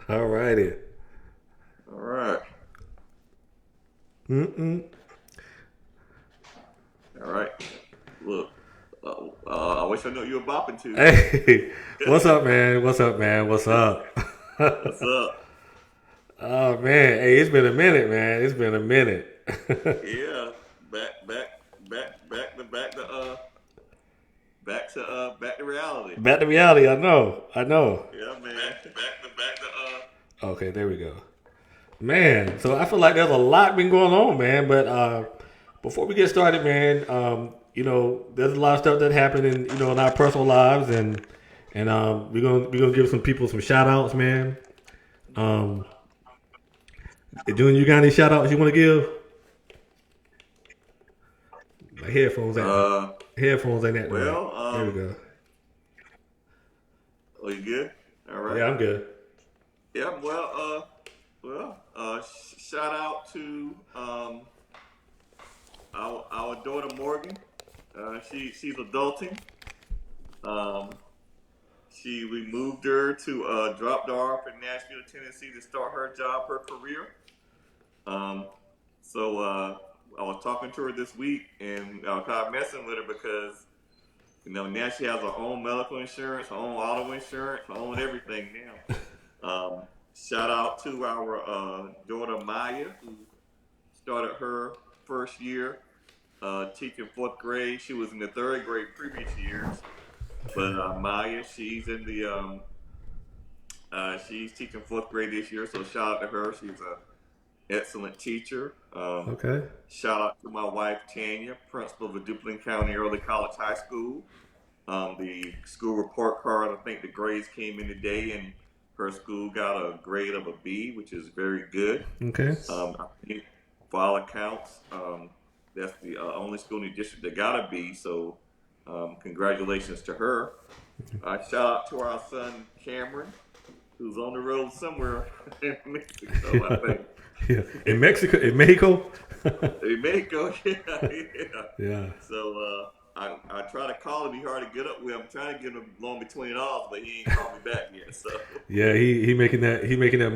All righty. All right. Mm-mm. All right. Look, I wish I knew what you were bopping to. Hey, what's up, man? What's up, man? What's up? What's up? Oh man, hey, it's been a minute, man. It's been a minute. Yeah. Back, back, back to reality. Back to reality. I know. I know. Yeah, man. Okay, there we go. Man, so I feel like there's a lot been going on, man. But before we get started, man, there's a lot of stuff that happened in in our personal lives, and we're gonna give some people some shout outs, man. Um, Junior, you got any shout outs you want to give? My headphones at me. Uh, Headphones ain't acting right. well, There we go. are you good? All right. Yeah, I'm good. Yeah. Shout out to our daughter Morgan. She's adulting. Um, we moved her to dropped her off in Nashville, Tennessee to start her job, her career. Um, so I was talking to her this week, and I was kind of messing with her because now she has her own medical insurance, her own auto insurance, her own everything now. Shout out to our daughter Maya, who started her first year teaching fourth grade. She was in the third grade previous years, but Maya, she's teaching fourth grade this year. So shout out to her. She's an excellent teacher. Okay. Shout out to my wife Tanya, principal of the Duplin County Early College High School. The school report card, I think the grades came in today, and her school got a grade of a B, which is very good. Okay. I think for all accounts, that's the only school in the district that got a B. So, congratulations to her. Shout out to our son Cameron, who's on the road somewhere in Mexico, I think. Yeah. In Mexico, in Mexico. In Mexico, yeah. Yeah. So I try to call him. He hard to get up with. I'm trying to get him along between ours, but he ain't called me back yet. So Yeah. He making that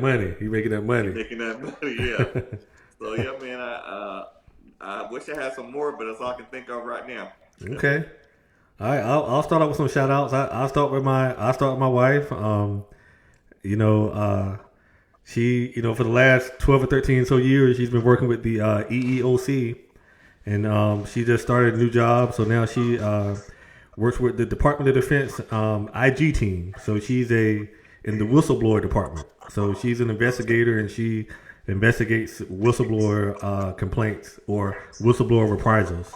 money. He making that he's money. making that money. Yeah. So yeah, man. I wish I had some more, but that's all I can think of right now. Okay. All right. I'll start out with some shout outs. I'll start with my wife. You know, she for the last 12 or 13 so years she's been working with the EEOC, and she just started a new job. So now she works with the Department of Defense IG team. So she's in the whistleblower department. So she's an investigator, and she investigates whistleblower complaints or whistleblower reprisals.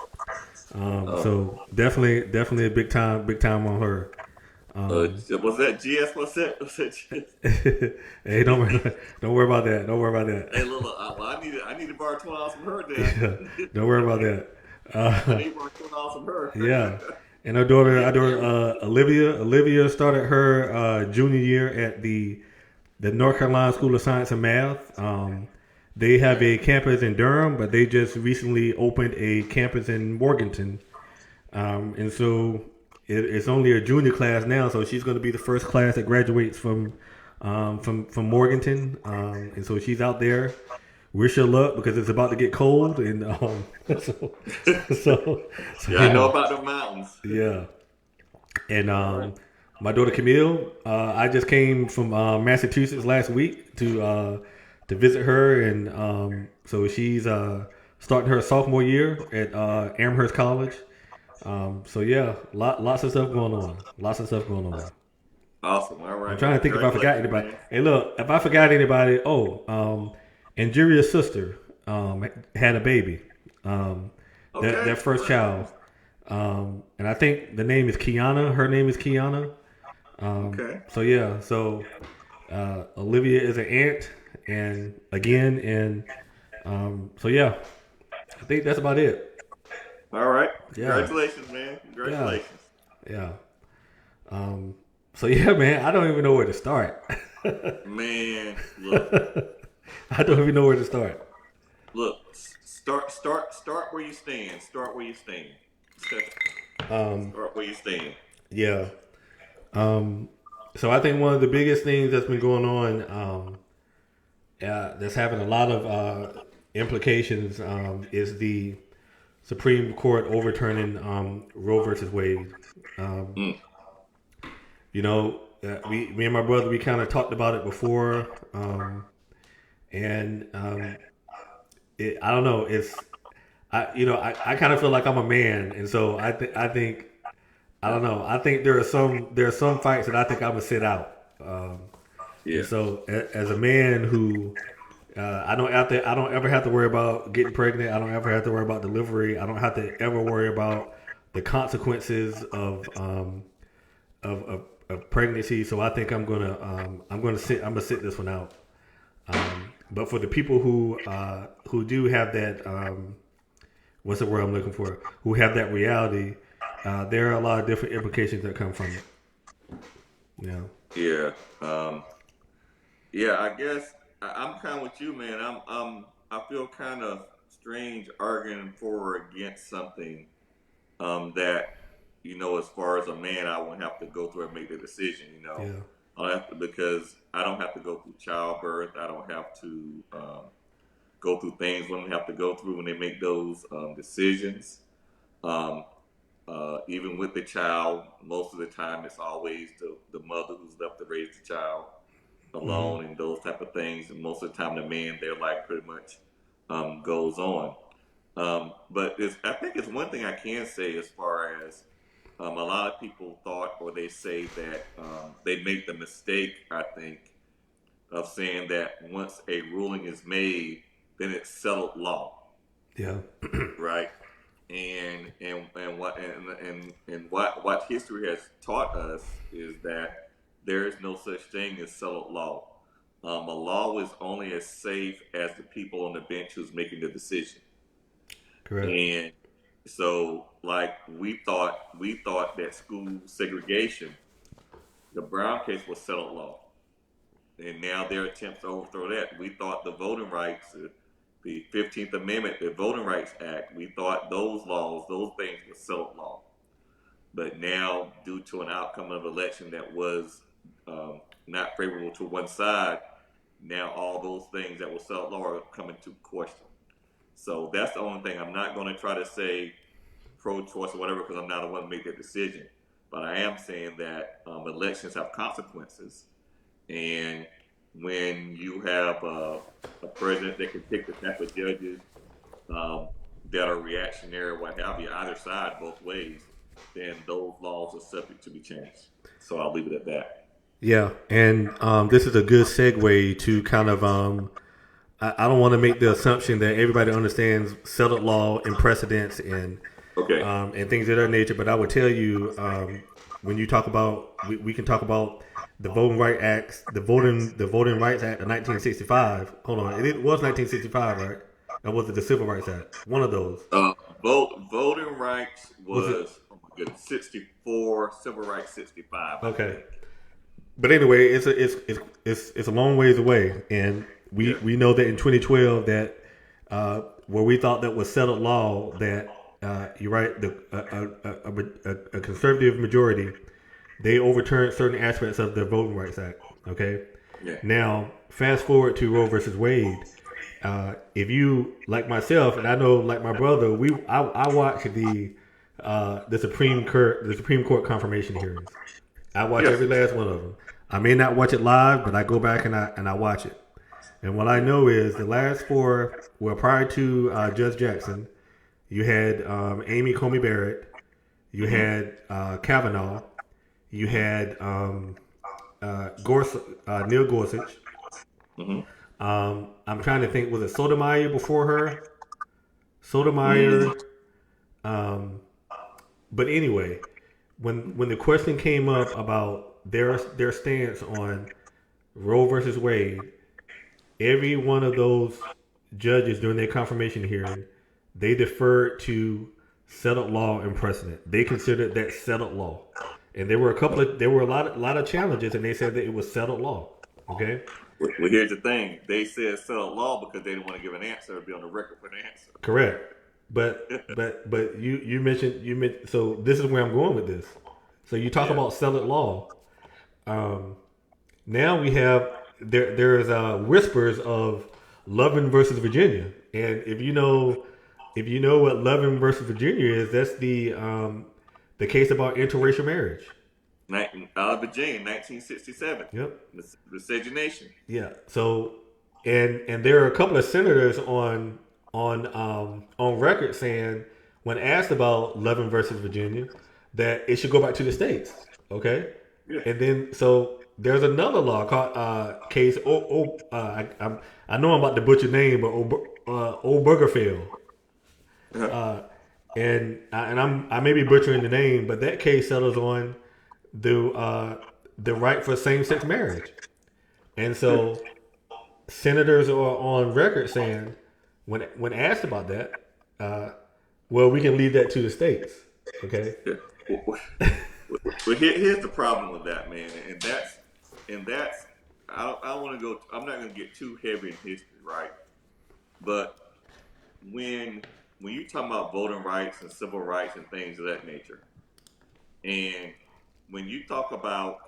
So definitely a big time on her. Was that GS? Was that GS? Hey, don't worry about that. Don't worry about Hey, that. look, I need to borrow $20 from her Yeah, then. don't worry about that. I Uh, need to borrow $20 from her. yeah, and her daughter, Yeah, our daughter Olivia started her junior year at the North Carolina School of Science and Math. They have okay. a campus in Durham, but they just recently opened a campus in Morganton. And so it's only a junior class now, so she's going to be the first class that graduates from Morganton. And so she's out there. Wish her luck because it's about to get cold, and so so, so Yeah, I know yeah, about the mountains. yeah. And All right. my daughter Camille, I just came from Massachusetts last week to visit her, and so she's starting her sophomore year at Amherst College. So yeah, lots of stuff going on. Lots of stuff going on. Awesome. All I'm right, trying man. to think if I forgot Congratulations, anybody. man. Hey, look, if I forgot anybody, Angeria's sister had a baby. Um, their Okay. first child, and I think the name is Kiana. Her name is Kiana. Okay. So yeah, so Olivia is an aunt, and again, and so yeah, I think that's about it. All right. Yeah, Congratulations, man. yeah, Congratulations. yeah. Um, so yeah, man, I don't even know where to start. Man, look, I don't even know where to start. look. Start where you stand. Start where you stand. Um, Start where you stand. yeah. Um, So I think one of the biggest things that's been going on, that's having a lot of implications, is the Supreme Court overturning Roe versus Wade. Um, Mm. you know, me and my brother, we kind of talked about it before, and I don't know. I kind of feel like I'm a man, and so I think I don't know. I think there are some fights that I think I'm gonna sit out. And Yeah. so as a man who I don't ever have to worry about getting pregnant. I don't ever have to worry about delivery. I don't have to ever worry about the consequences of pregnancy. So I think I'm gonna sit this one out. But for the people who do have that what's the word I'm looking for? Who have that reality, there are a lot of different implications that come from it. You know. Yeah. Yeah. I guess I'm kind of with you, man. I feel kind of strange arguing for or against something that as far as a man, I won't have to go through and make the decision. Yeah. I don't have to because I don't have to go through childbirth. I don't have to go through things women have to go through when they make those decisions. Um, Even with the child, most of the time it's always the mother who's left to raise the child Mm-hmm. alone and those type of things. And most of the time, the man, their life pretty much goes on. But I think it's one thing I can say as far as a lot of people thought or they say that they make the mistake, I think, of saying that once a ruling is made, then it's settled law, Yeah. right? And what history has taught us is that there is no such thing as settled law. A law is only as safe as the people on the bench who's making the decision. Correct. And so, like we thought that school segregation, the Brown case was settled law, and now there are attempts to overthrow that. We thought the voting rights, the 15th Amendment, the Voting Rights Act, we thought those laws, those things were settled law. But now, due to an outcome of election that was not favorable to one side, now all those things that were settled law are coming to question. So that's the only thing. I'm not going to try to say pro-choice or whatever because I'm not the one to make that decision. But I am saying that elections have consequences, and when you have a president that can pick the type of judges um, that are reactionary, what have you, either side, both ways, then those laws are subject to be changed. So I'll leave it at that. Yeah, and this is a good segue to kind of I don't want to make the assumption that everybody understands settled law and precedents Okay. and things of that nature, but I would tell you when you talk about we can talk about the Voting Rights Acts, the Voting Rights Act of 1965. Hold on, it was 1965, right? Or was it the Civil Rights Act? One of those. Voting rights Was it? was, oh my goodness, 64, civil rights 65, I Okay. think. But anyway, it's a long ways away, and Yeah. we know that in 2012 that where we thought that was settled law that you're right, a conservative majority they overturned certain aspects of the Voting Rights Act. Okay, Yeah. now fast forward to Roe versus Wade. If you like myself, and I know like my brother, I watch the Supreme Court confirmation hearings. I watch Yes. every last one of them. I may not watch it live, but I go back and I watch it. And what I know is the last four, well, prior to Judge Jackson, you had Amy Coney Barrett, you Mm-hmm. had Kavanaugh, you Mm-hmm. had Neil Gorsuch. Mm-hmm. I'm trying to think, was it Sotomayor before her? Mm-hmm. Sotomayor. Um, but anyway, when the question came up about their stance on Roe versus Wade, every one of those judges during their confirmation hearing, they deferred to settled law and precedent. They considered that settled law, and there were a lot of challenges, and they said that it was settled law. Okay, Well, here's the thing. They said settled law because they didn't want to give an answer or be on the record for an correct. But you mentioned so this is where I'm going with this. So you talk Yeah. about settled law. Now we have there's whispers of Loving versus Virginia, and if you know what Loving versus Virginia is, that's the case about interracial marriage. Out of Virginia, 1967, Yep. miscegenation. Yeah. So, and there are a couple of senators on record saying, when asked about Loving versus Virginia, that it should go back to the states. Okay. Yeah. And then so there's another law called case. I know I'm about to butcher name, but Obergefell. Uh-huh. I may be butchering the name, but that case settles on the right for same sex marriage. And so senators are on record saying, when asked about that, well, we can leave that to the states. Okay. Yeah. But here's the problem with that, man, and that's I want to go. I'm not going to get too heavy in history, right? But when you talk about voting rights and civil rights and things of that nature, and when you talk about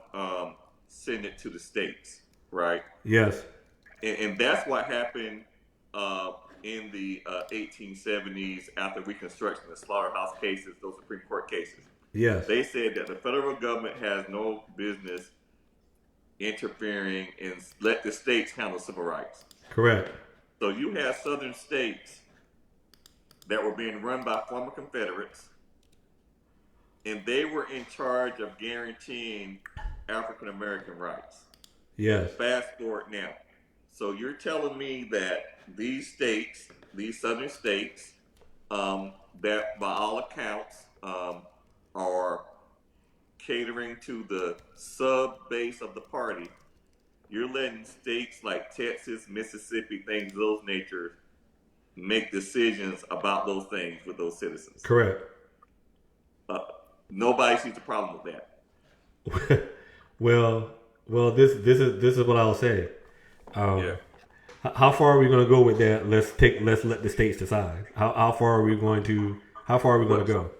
sending it to the states, right? Yes. And that's what happened in the 1870s after Reconstruction, the slaughterhouse cases, those Supreme Court cases. Yes. They said that the federal government has no business interfering and let the states handle civil rights. Correct. So you have southern states that were being run by former Confederates, and they were in charge of guaranteeing African American rights. Yes. Fast forward now. So you're telling me that these states, these southern states, that by all accounts are catering to the sub base of the party, you're letting states like Texas, Mississippi, things of those nature make decisions about those things with those citizens. Correct. Nobody sees a problem with that. well, this is what I'll say. Yeah. How far are we going to go with that? Let's let the states decide. How far are we going to go?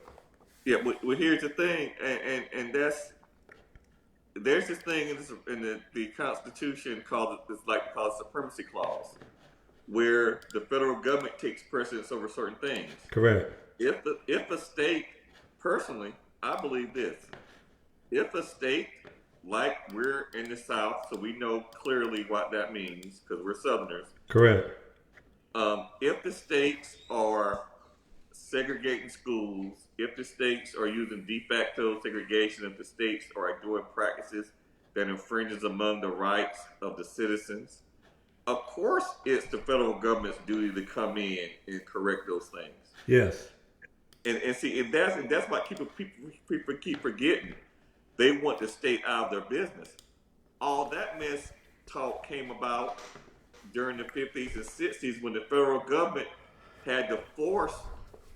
Yeah, well, here's the thing, and there's this thing in the Constitution called supremacy clause, where the federal government takes precedence over certain things. Correct. If a state, personally, I believe this: if a state, like we're in the South, so we know clearly what that means because we're Southerners. Correct. If the states are segregating schools, if the states are using de facto segregation, if the states are doing practices that infringes among the rights of the citizens, of course it's the federal government's duty to come in and correct those things. Yes. And see, and that's what people keep forgetting. They want the state out of their business. All that mess talk came about during the 50s and 60s when the federal government had to force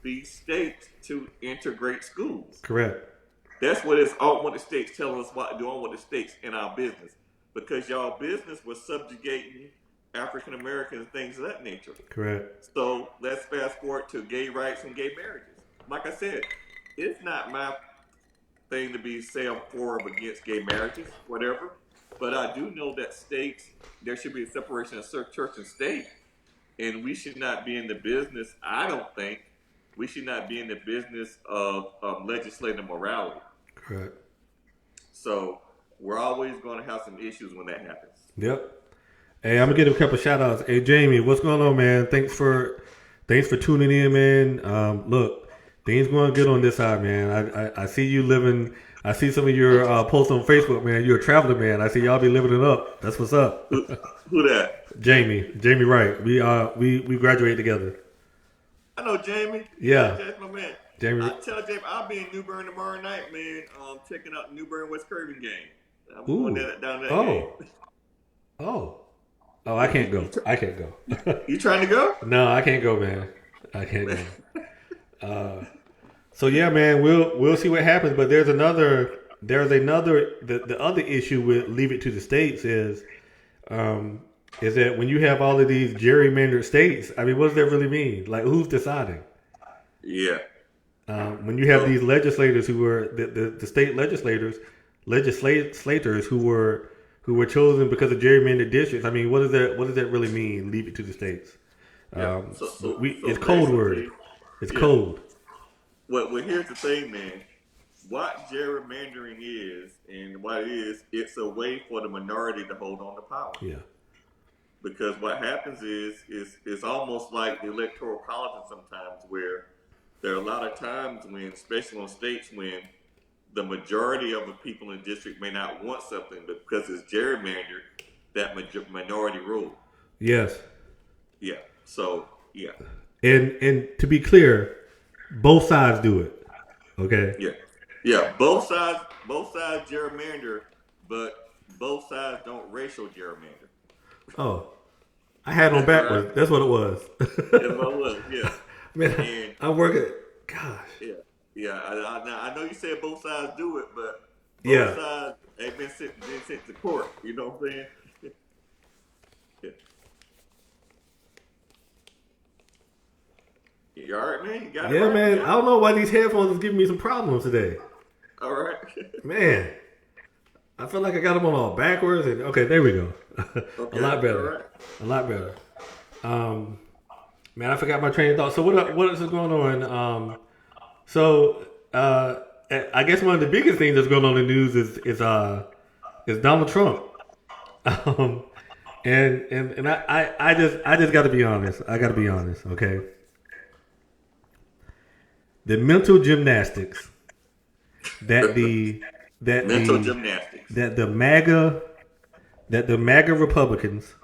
these states to integrate schools. Correct. That's what it's all what the states telling us what to do on with the states in our business. Because y'all business was subjugating African Americans and things of that nature. Correct. So let's fast forward to gay rights and gay marriages. Like I said, it's not my thing to be say I'm for or against gay marriages, whatever. But I do know that states, there should be a separation of church and state. And we should not be in the business, I don't think, we should not be in the business of legislating morality. Correct. So we're always going to have some issues when that happens. Yep. Hey, I'm gonna give a couple shout outs. Hey, Jamie, what's going on, man? Thanks for tuning in, man. Look, things going good on this side, man. I see you living. I see some of your posts on Facebook, man. You're a traveler, man. I see y'all be living it up. That's what's up. Who that? Jamie Wright. We graduated together. I know Jamie. Yeah. That's my man. Jamie. I tell Jamie I'll be in New Bern tomorrow night, man. Checking out the New Bern West Curving game. I'm going down that game. Oh, I can't go. You trying to go? No, I can't go, man. I can't go. So yeah, man, we'll see what happens. But there's another. The other issue with leave it to the states is that when you have all of these gerrymandered states, I mean, what does that really mean? Like, who's deciding? Yeah. When you have these legislators who are the state legislators, legislators who were chosen because of gerrymandered districts. I mean, what does that really mean? Leave it to the states. Yeah. It's code word. It's code. Well, here's the thing, man. What gerrymandering is, and what it is, it's a way for the minority to hold on to power. Yeah. Because what happens is it's almost like the electoral college sometimes, where there are a lot of times when, especially on states, when the majority of the people in the district may not want something, but because it's gerrymandered, that minority rule. Yes. Yeah. So yeah. And to be clear, both sides do it. Okay. Yeah. Yeah. Both sides gerrymander, but both sides don't racial gerrymander. Oh, I had on backwards. Right. That's what it was. That's what it was. Yeah. Man, I work at. Gosh. Yeah. Yeah. I know you said both sides do it, but both sides ain't been sent to court. You know what I'm saying? Yeah. You all right, man? You got it? Yeah, right? man. I don't know why these headphones is giving me some problems today. All right. Man, I feel like I got them on all backwards. And okay, there we go. Okay, A lot better. right. A lot better. Man, I forgot my train of thought. So what is going on? I guess one of the biggest things that's going on in the news is Donald Trump. And I just got to be honest. I got to be honest. Okay. The mental gymnastics that the MAGA Republicans.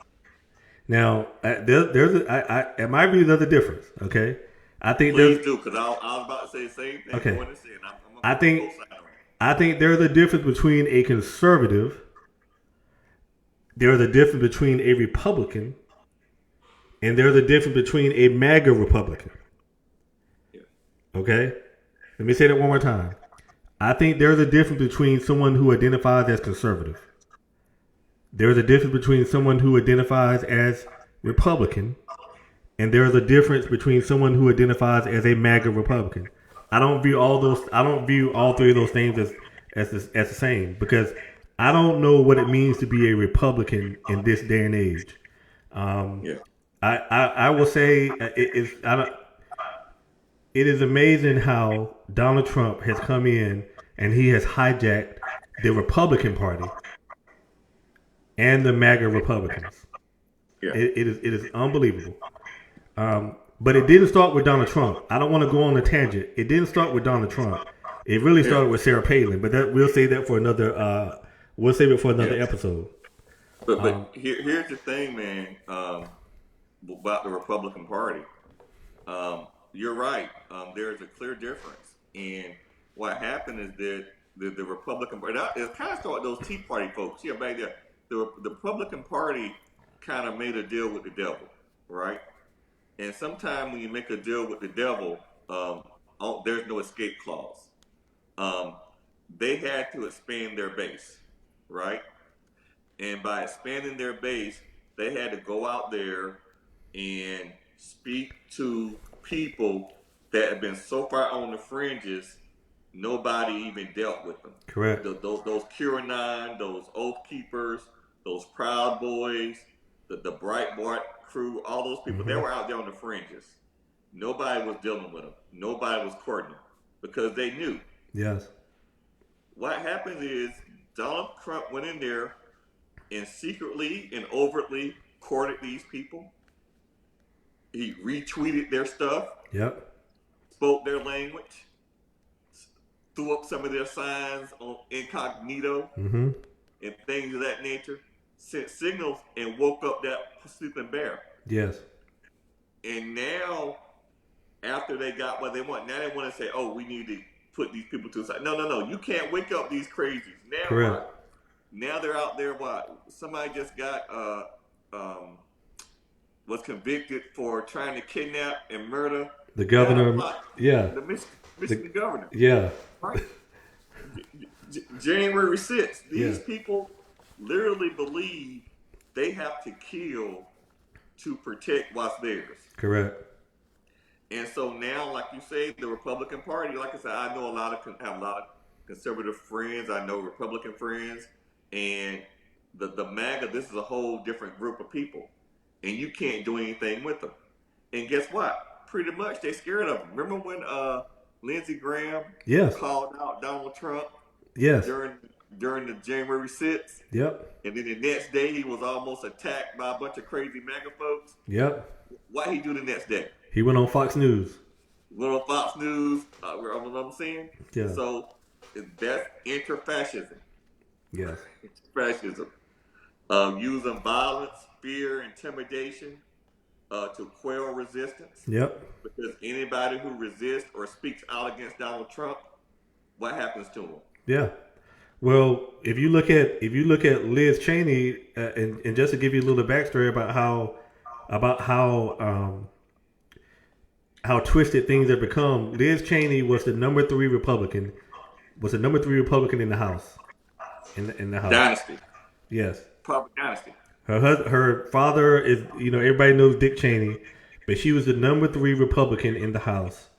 Now in my view, there's a difference. Okay, I think Please do, because I was about to say the same thing. Okay. I I think there's a difference between a conservative. There's a difference between a Republican, and there's a difference between a MAGA Republican. Yeah. Okay, let me say that one more time. I think there's a difference between someone who identifies as conservative. There's a difference between someone who identifies as Republican, and there's a difference between someone who identifies as a MAGA Republican. I don't view all three of those things as the same, because I don't know what it means to be a Republican in this day and age. I will say it is amazing how Donald Trump has come in and he has hijacked the Republican Party and the MAGA Republicans. Yeah. It is unbelievable. But it didn't start with Donald Trump. I don't want to go on a tangent. It didn't start with Donald Trump. It really started with Sarah Palin. But we'll save that for another. We'll save it for another episode. But here's the thing, man. About the Republican Party, you're right. There's a clear difference, and what happened is that the Republican Party. It kind of started with those Tea Party folks. Yeah, back there. The Republican Party kind of made a deal with the devil, right? And sometimes when you make a deal with the devil, there's no escape clause. They had to expand their base, right? And by expanding their base, they had to go out there and speak to people that have been so far on the fringes, nobody even dealt with them. Correct. Those QAnon, those Oath Keepers, those Proud Boys, the Breitbart crew, all those people, they were out there on the fringes. Nobody was dealing with them. Nobody was courting them because they knew. Yes. What happens is Donald Trump went in there and secretly and overtly courted these people. He retweeted their stuff. Yep. Spoke their language. Threw up some of their signs on incognito and things of that nature. Sent signals and woke up that sleeping bear. Yes. And now, after they got what they want, now they want to say, "Oh, we need to put these people to the side." No. You can't wake up these crazies. Now, correct. Now they're out there. What? Somebody just got was convicted for trying to kidnap and murder the governor. The Michigan governor. Yeah. Right. January 6th. These people literally believe they have to kill to protect what's theirs. Correct. And so now, like you say, the Republican Party, like I said, I know have a lot conservative friends. I know Republican friends, and the MAGA. This is a whole different group of people, and you can't do anything with them. And guess what? Pretty much they scared of him. Remember when Lindsey Graham Yes. called out Donald Trump Yes. during during the January 6th? Yep. And then the next day he was almost attacked by a bunch of crazy MAGA folks. Yep. What he do the next day? He went on Fox News. Went on Fox News. What I'm saying? Yeah. So that's inter-fascism. Yes. Fascism. Using violence, fear, intimidation to quell resistance. Yep. Because anybody who resists or speaks out against Donald Trump, what happens to him? Yeah. Well, if you look at Liz Cheney, and just to give you a little backstory about how twisted things have become, Liz Cheney was the number 3 Republican, in the House, in the House. Dynasty. Yes. Probably dynasty. Her father is, everybody knows Dick Cheney, but she was the number 3 Republican in the House.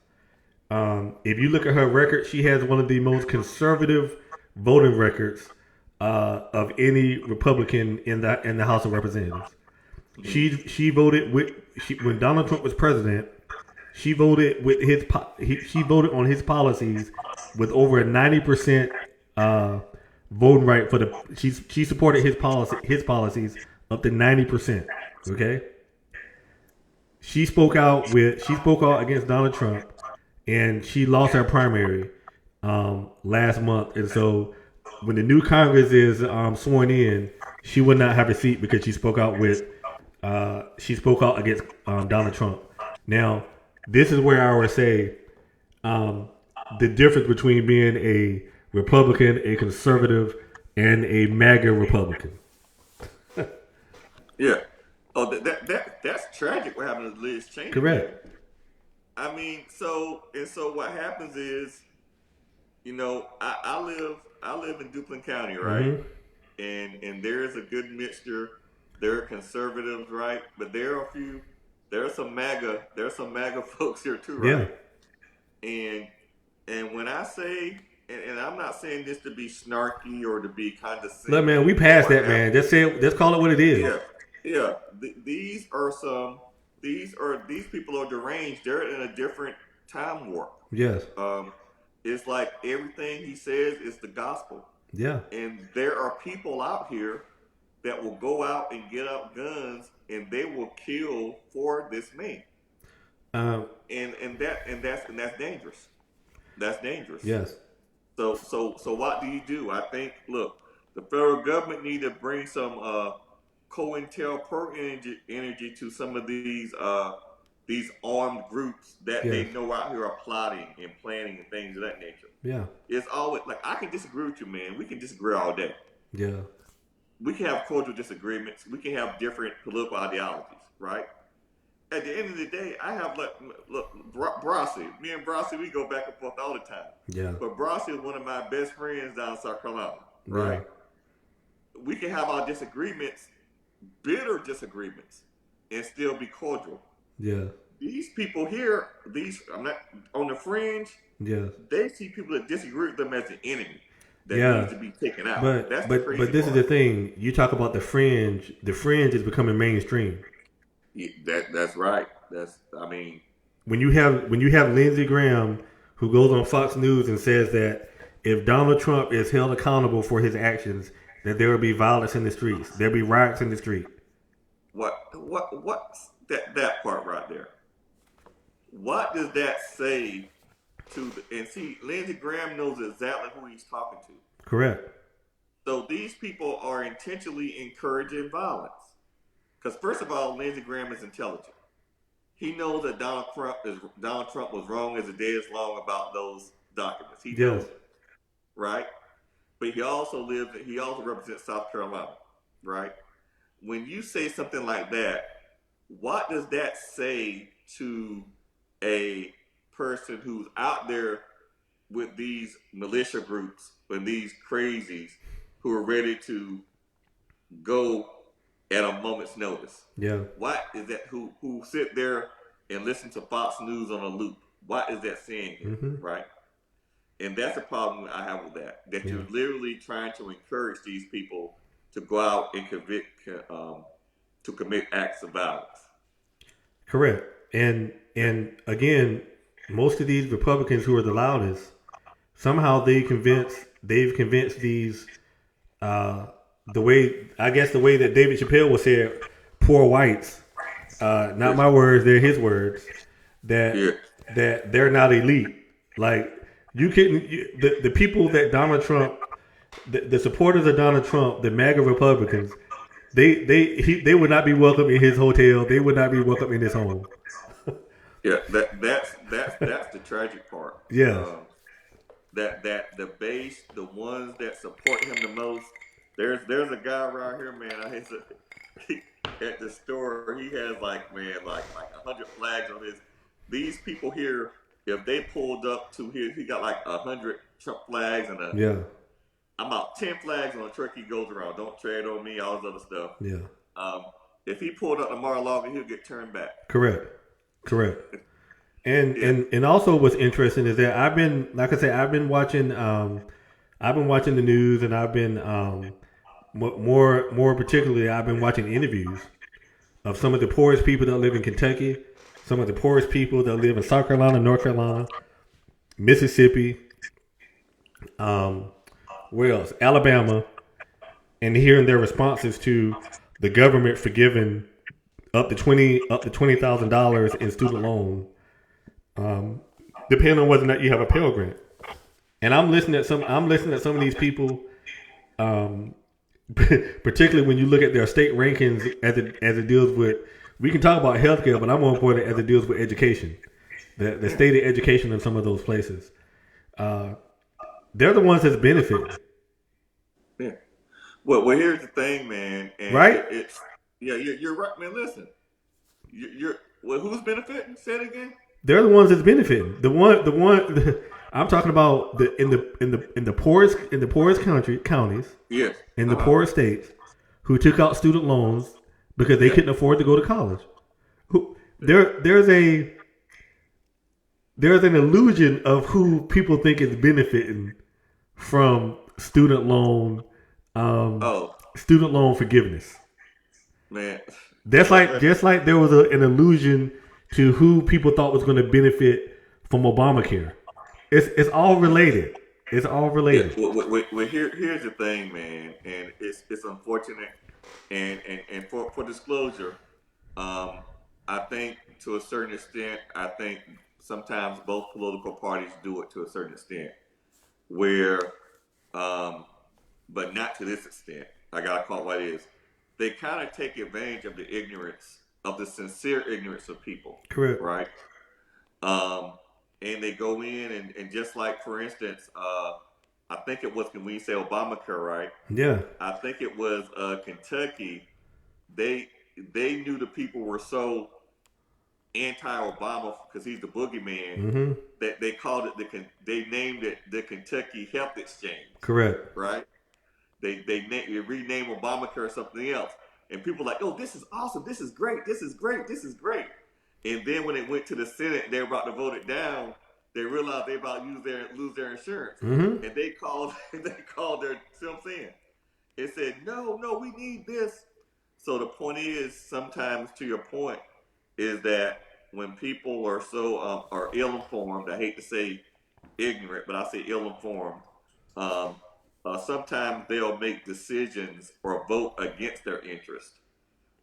If you look at her record, she has one of the most conservative voting records of any Republican in the House of Representatives. She voted when Donald Trump was president. She voted with she voted on his policies with over a 90% voting right for the. She supported his policies up to 90%. Okay. She spoke out against Donald Trump, and she lost her primary last month. And so when the new Congress is sworn in, she would not have a seat because she spoke out against Donald Trump. Now, this is where I would say the difference between being a Republican, a conservative, and a MAGA Republican. Yeah. Oh, that's tragic. What happened to Liz Cheney? Correct. I mean, so what happens is, I live in Duplin County, right? Mm-hmm. And there is a good mixture. There are conservatives, right? But there are some MAGA folks here too, right? Yeah. And when I say, and I'm not saying this to be snarky or to be condescending. Look, man, we passed that, man. Let's call it what it is. Yeah. Yeah. These people are deranged. They're in a different time warp. Yes. It's like everything he says is the gospel. Yeah. And there are people out here that will go out and get up guns and they will kill for this man. And that's dangerous. That's dangerous. Yes. So what do? I think, look, the federal government need to bring some COINTELPRO energy to some of these armed groups that they know out here are plotting and planning and things of that nature. Yeah. It's always like, I can disagree with you, man. We can disagree all day. Yeah. We can have cultural disagreements. We can have different political ideologies, right? At the end of the day, I have Brossie. Me and Brossie, we go back and forth all the time. Yeah. But Brossie is one of my best friends down in South Carolina, right? Yeah. We can have our disagreements, bitter disagreements, and still be cordial. Yeah. These people here, I'm not on the fringe. Yeah. They see people that disagree with them as an enemy that needs to be taken out. But this is the thing. You talk about the fringe. The fringe is becoming mainstream. Yeah, that's right. When you have Lindsey Graham who goes on Fox News and says that if Donald Trump is held accountable for his actions, that there will be violence in the streets. There'll be riots in the street. What's that part right there? What does that say to and see, Lindsey Graham knows exactly who he's talking to. Correct. So these people are intentionally encouraging violence. Because first of all, Lindsey Graham is intelligent. He knows that Donald Trump was wrong as the day is long about those documents. He knows it, right? But he also represents South Carolina, right? When you say something like that, what does that say to a person who's out there with these militia groups and these crazies who are ready to go at a moment's notice? Yeah. What is that? Who sit there and listen to Fox News on a loop? What is that saying here, right? And that's the problem I have with that. That Yeah. you're literally trying to encourage these people to go out and to commit acts of violence. Correct. And again, most of these Republicans who are the loudest, somehow they've convinced these uh, the way I guess the way that David Chappelle was said, poor whites, not Yes. my words, they're his words, Yeah. that they're not elite. Like the people that Donald Trump, the supporters of Donald Trump, the MAGA Republicans, they would not be welcome in his hotel. They would not be welcome in his home. Yeah. That's the tragic part. Yes. That the base, the ones that support him the most. There's a guy around here, man. He, at the store, he has like 100 flags on his. These people here, if they pulled up to his, he got like 100 Trump flags and Yeah. about 10 flags on a truck he goes around. Don't tread on me, all this other stuff. Yeah. Um, if he pulled up tomorrow longer, he'll get turned back. Correct. Correct. And Yeah. and and also what's interesting is that like I said, I've been watching the news, and I've been more particularly, I've been watching interviews of some of the poorest people that live in Kentucky, some of the poorest people that live in South Carolina, North Carolina, Mississippi, um, where else? Alabama, and hearing their responses to the government forgiving up to $20,000 in student loan, depending on whether or not you have a Pell Grant. And I'm listening at some of these people, particularly when you look at their state rankings as it deals with. We can talk about healthcare, but I'm more important as it deals with education, the state of education in some of those places. They're the ones that's benefiting, Yeah. Well, here's the thing, man, and right? it's yeah, you're right, man. Listen, you're well. Who's benefiting? Say it again. They're the ones that's benefiting. I'm talking about in the poorest counties Yes. in the Uh huh. poorest states who took out student loans because they Yeah. couldn't afford to go to college. Who there's an illusion of who people think is benefiting from um, Oh student loan forgiveness. man. That's like just like there was an illusion to who people thought was going to benefit from Obamacare. It's all related. It's all Yeah. related. Well, here's the thing, man, and it's unfortunate, and for disclosure, um, I think to a certain extent, I think sometimes both political parties do it to a certain extent, where, um, but not to this extent. I gotta call it what it is. They kind of take advantage of the ignorance, of the sincere ignorance of people, Correct. right? Um, and they go in and just like, for instance, I think it was when we say Obamacare, right? Yeah. I think it was Kentucky. They they knew the people were so anti-Obama because he's the boogeyman Mm-hmm. that they called it they named it the Kentucky Health Exchange, Correct. right? They renamed Obamacare something else, and people were like, oh, this is awesome, this is great, this is great, this is great. And then when it went to the Senate, they were about to vote it down. They realized they about to lose their insurance, Mm-hmm. and they called they called their, see what I'm saying? It said, no, we need this. So the point is, sometimes to your point, is that when people are so are ill informed, I hate to say ignorant, but I say ill informed. Um, sometimes they'll make decisions or vote against their interest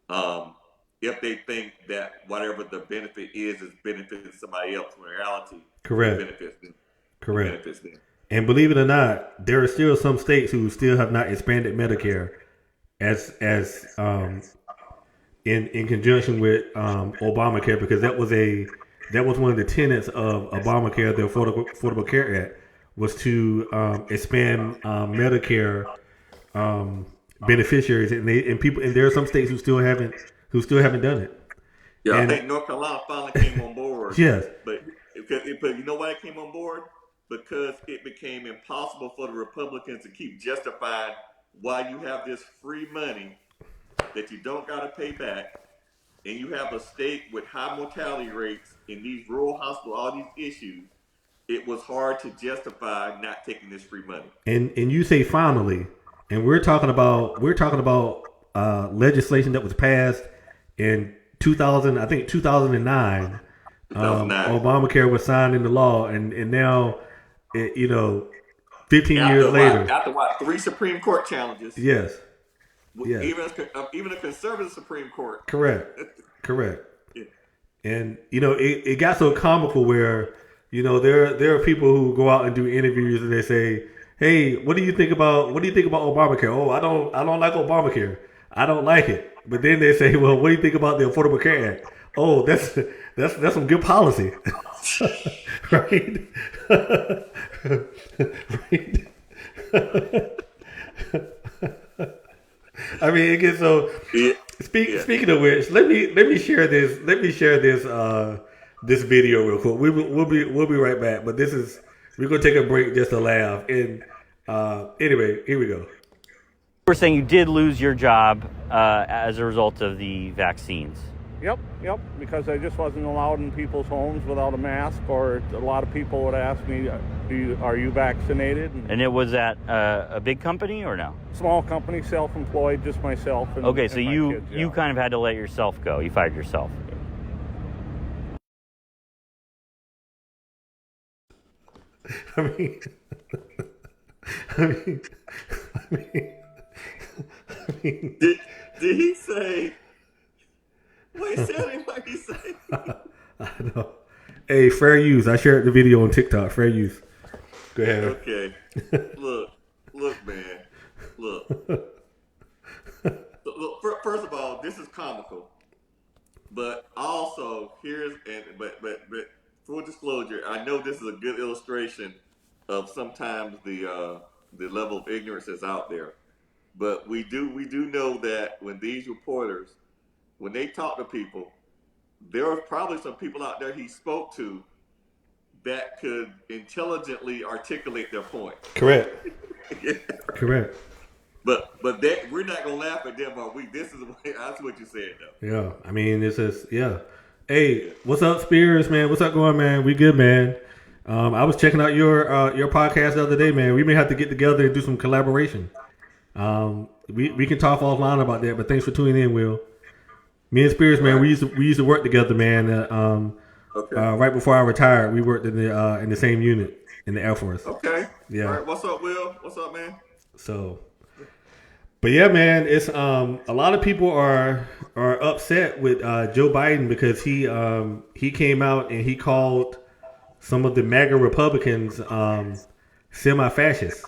um, if they think that whatever the benefit is benefiting somebody else. When in reality, it Correct. benefits them. It Correct. benefits them. And believe it or not, there are still some states who still have not expanded Medicare as in conjunction with Obamacare, because that was one of the tenets of Obamacare, the Affordable Care Act, was to expand Medicare beneficiaries, and there are some states who still haven't done it. Yeah, I And think North Carolina finally came on board, yes, but but you know why it came on board? Because it became impossible for the Republicans to keep justifying why you have this free money that you don't got to pay back, and you have a state with high mortality rates in these rural hospitals, all these issues, it was hard to justify not taking this free money. And you say finally, and we're talking about legislation that was passed in 2000, I think 2009. 2009. Obamacare was signed into law, and now, 15 years After later, what? After what? 3 Supreme Court challenges. yes, yes, Even a conservative Supreme Court. correct, correct. Yeah. And it got so comical where there are people who go out and do interviews and they say, "Hey, what do you think about Obamacare?" "Oh, I don't like Obamacare. I don't like it." But then they say, "Well, what do you think about the Affordable Care Act?" "Oh, that's some good policy." Right? Right? I mean, it gets so. Yeah. Speaking of which, let me share this. This video real quick. We'll be right back. But we're gonna take a break just to laugh. And anyway, here we go. We're saying you did lose your job as a result of the vaccines. Yep, because I just wasn't allowed in people's homes without a mask, or a lot of people would ask me, are you vaccinated? And it was at a big company or no? Small company, self-employed, just myself. And, Okay, so and my you kids, yeah. you kind of had to let yourself go. You fired yourself. I mean, I mean, I mean, I mean. Did he say? Wait, tell me what he said. I know. Hey, fair use. I shared the video on TikTok. Fair use. Go ahead. Okay. Look, man. Look. First of all, this is comical. But also, but full disclosure, I know this is a good illustration of sometimes the level of ignorance that's out there. But we do know that when these reporters, when they talk to people, there are probably some people out there he spoke to that could intelligently articulate their point. Correct. Yeah. Correct. But we're not gonna laugh at them, are we? That's what you said, though. Yeah. I mean, this is yeah. Hey, what's up, Spears, man? What's up going, man? We good, man. I was checking out your podcast the other day, man. We may have to get together and do some collaboration. We can talk offline about that, but thanks for tuning in, Will. Me and Spears, man, we used to work together, man. Okay. Right before I retired, we worked in the same unit in the Air Force. Okay. Yeah. All right. What's up, Will? What's up, man? So, but yeah, man, it's a lot of people are upset with Joe Biden because he came out and he called some of the MAGA Republicans semi-fascist,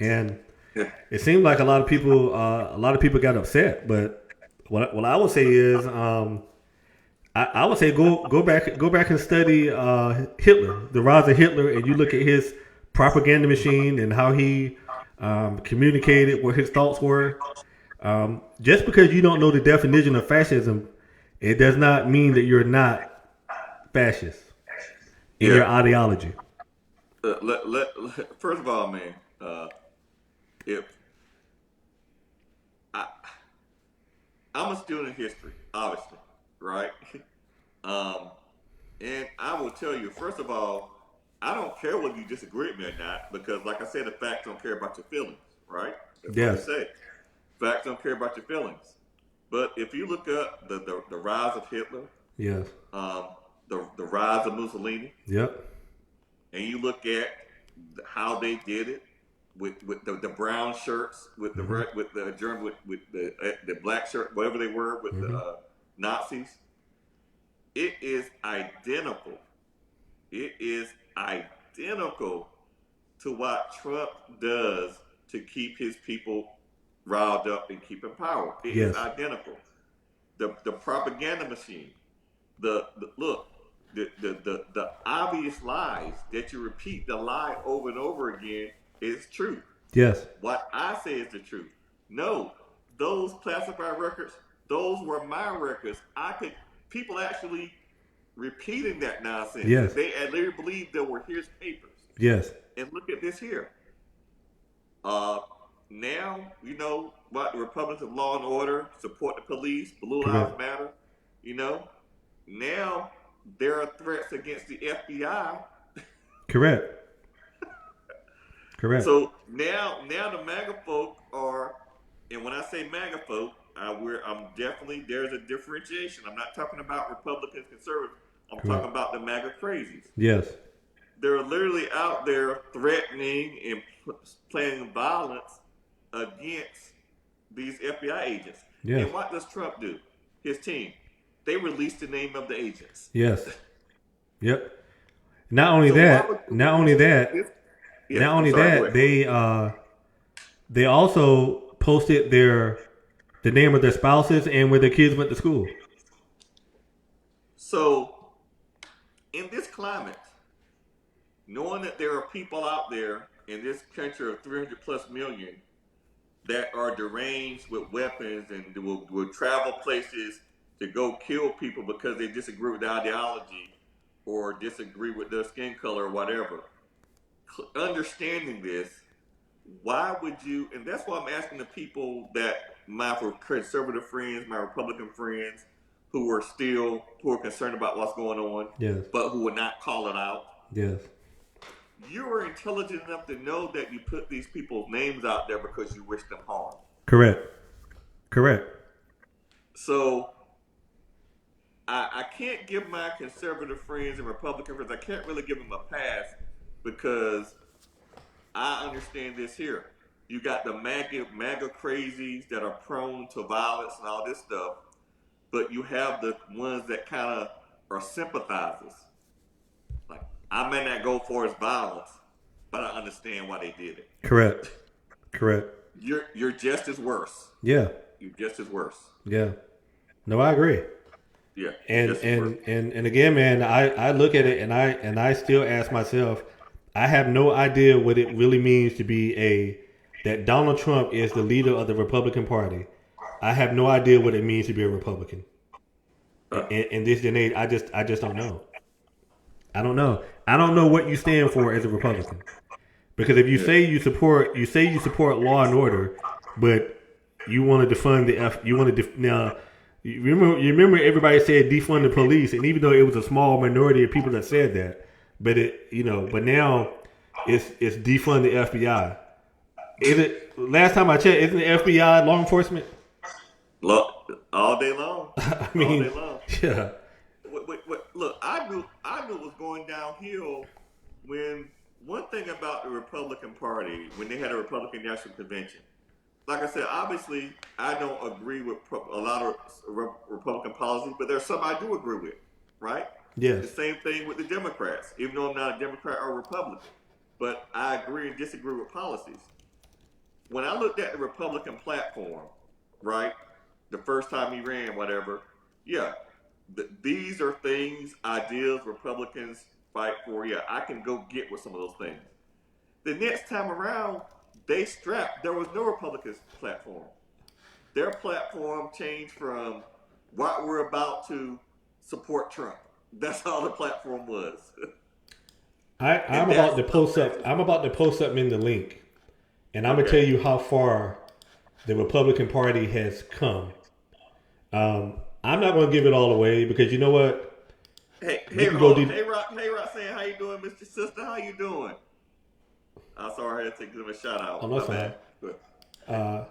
and Yeah. it seemed like a lot of people got upset. But what I would say is I would say go back and study Hitler, the rise of Hitler, and you look at his propaganda machine and how he communicated what his thoughts were. Just because you don't know the definition of fascism, it does not mean that you're not fascist in your ideology. First of all, man, if I'm a student of history, obviously, right? And I will tell you, first of all, I don't care whether you disagree with me or not, because, like I said, the facts don't care about your feelings, right? That's Yes. what I say. Facts don't care about your feelings. But if you look up the rise of Hitler, Yes. the rise of Mussolini, Yep. and you look at how they did it with the brown shirts, with the red, with the German, with the black shirt, whatever they were, with the Nazis, it is identical. It is identical to what Trump does to keep his people riled up and keep in power. It is Yes. identical. The propaganda machine, the obvious lies that you repeat the lie over and over again is true. Yes. What I say is the truth. No, those classified records, those were my records. People actually repeating that nonsense. Yes. They literally believed there were his papers. Yes. And look at this here. Now, you know what, the Republicans of law and order, support the police, Blue Lives Correct. Matter, you know. Now there are threats against the FBI Correct. Correct. So now the MAGA folk are, and when I say MAGA folk, I'm definitely, there's a differentiation. I'm not talking about Republicans, conservatives. I'm Correct. talking about the MAGA crazies. Yes. They're literally out there threatening and planning violence against these FBI agents. Yes. And what does Trump do? His team, they release the name of the agents. Yes. Yep. Not only So that, why would- not only that, Yeah, not I'm only sorry, that, go ahead. they also posted the name of their spouses and where their kids went to school. So, in this climate, knowing that there are people out there in this country of 300 plus million that are deranged with weapons and will travel places to go kill people because they disagree with the ideology or disagree with their skin color or whatever, understanding this, why would you, and that's why I'm asking the people that my conservative friends, my Republican friends, who are concerned about what's going on, Yes. but who will not call it out. Yes. You are intelligent enough to know that you put these people's names out there because you wish them harm. Correct. Correct. So I can't give my conservative friends and Republican friends, I can't really give them a pass because I understand this here. You got the MAGA crazies that are prone to violence and all this stuff, but you have the ones that kind of are sympathizers. Like, I may not go for his violence, but I understand why they did it. Correct. Correct. You're just as worse. Yeah. You're just as worse. Yeah. No, I agree. Yeah. And just as worse. and again, man, I look at it and I still ask myself, I have no idea what it really means to be that Donald Trump is the leader of the Republican Party. I have no idea what it means to be a Republican. In this day and age, I just don't know. I don't know. I don't know what you stand for as a Republican. Because if you say you support law and order, but you want to defund now you remember everybody said defund the police, and even though it was a small minority of people that said that, but but now it's defund the FBI. Is it, last time I checked, isn't the FBI law enforcement? Look, all day long. I mean, all day long. yeah. Wait, look, I knew it was going downhill when one thing about the Republican Party, when they had a Republican National Convention. Like I said, obviously, I don't agree with a lot of Republican policies, but there's some I do agree with, right? Yes. The same thing with the Democrats, even though I'm not a Democrat or Republican. But I agree and disagree with policies. When I looked at the Republican platform, right, the first time he ran, whatever, yeah, these are things, ideas Republicans fight for. Yeah, I can go get with some of those things. The next time around, there was no Republican platform. Their platform changed from what we're about to support Trump. That's all the platform was. I'm about to post up in the link, and I'm gonna tell you how far the Republican Party has come. I'm not gonna give it all away because you know what? Hey, Rock, saying how you doing, Mr. Sister? How you doing? I'm sorry, I had to give him a shout out. Oh, no, My fine. bad.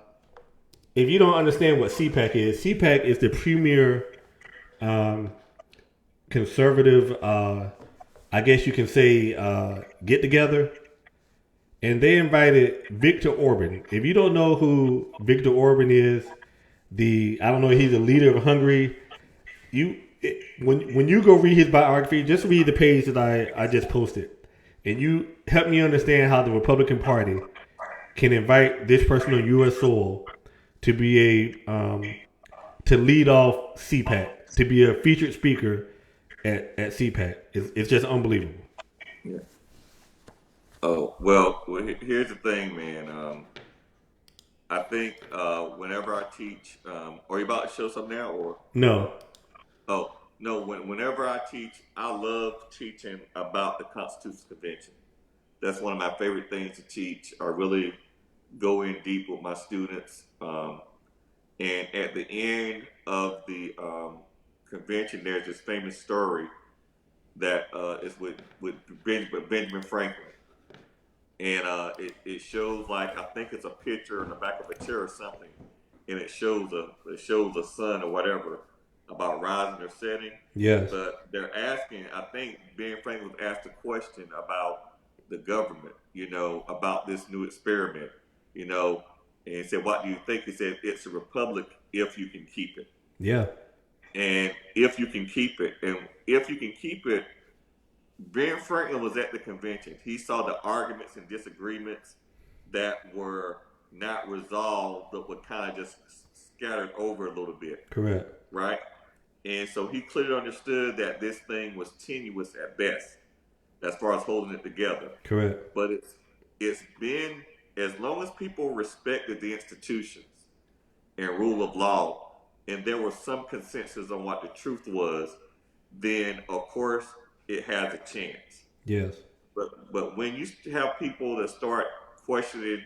If you don't understand what CPAC is the premier conservative, I guess you can say, get together. And they invited Viktor Orban. If you don't know who Viktor Orban is, I don't know, he's the leader of Hungary. When you go read his biography, just read the page that I just posted. And you help me understand how the Republican Party can invite this person on U.S. soil to be to lead off CPAC, to be a featured speaker at CPAC. It's just unbelievable. Yeah. Oh, well, here's the thing, man. I think whenever I teach, are you about to show something now, or? No. Oh, no, whenever I teach, I love teaching about the Constitutional Convention. That's one of my favorite things to teach. I really go in deep with my students. And at the end of the convention, there's this famous story that is with Benjamin Franklin, and it shows like I think it's a picture in the back of a chair or something, and it shows a sun or whatever about rising or setting. Yes. But they're asking. I think Ben Franklin was asked a question about the government, about this new experiment, and he said, "What do you think?" He said, "It's a republic if you can keep it." Yeah. And if you can keep it, Ben Franklin was at the convention. He saw the arguments and disagreements that were not resolved, but were kind of just scattered over a little bit, Correct. right? And so he clearly understood that this thing was tenuous at best, as far as holding it together. Correct. But it's been, as long as people respected the institutions and rule of law, and there was some consensus on what the truth was, then of course it has a chance. Yes. But when you have people that start questioning,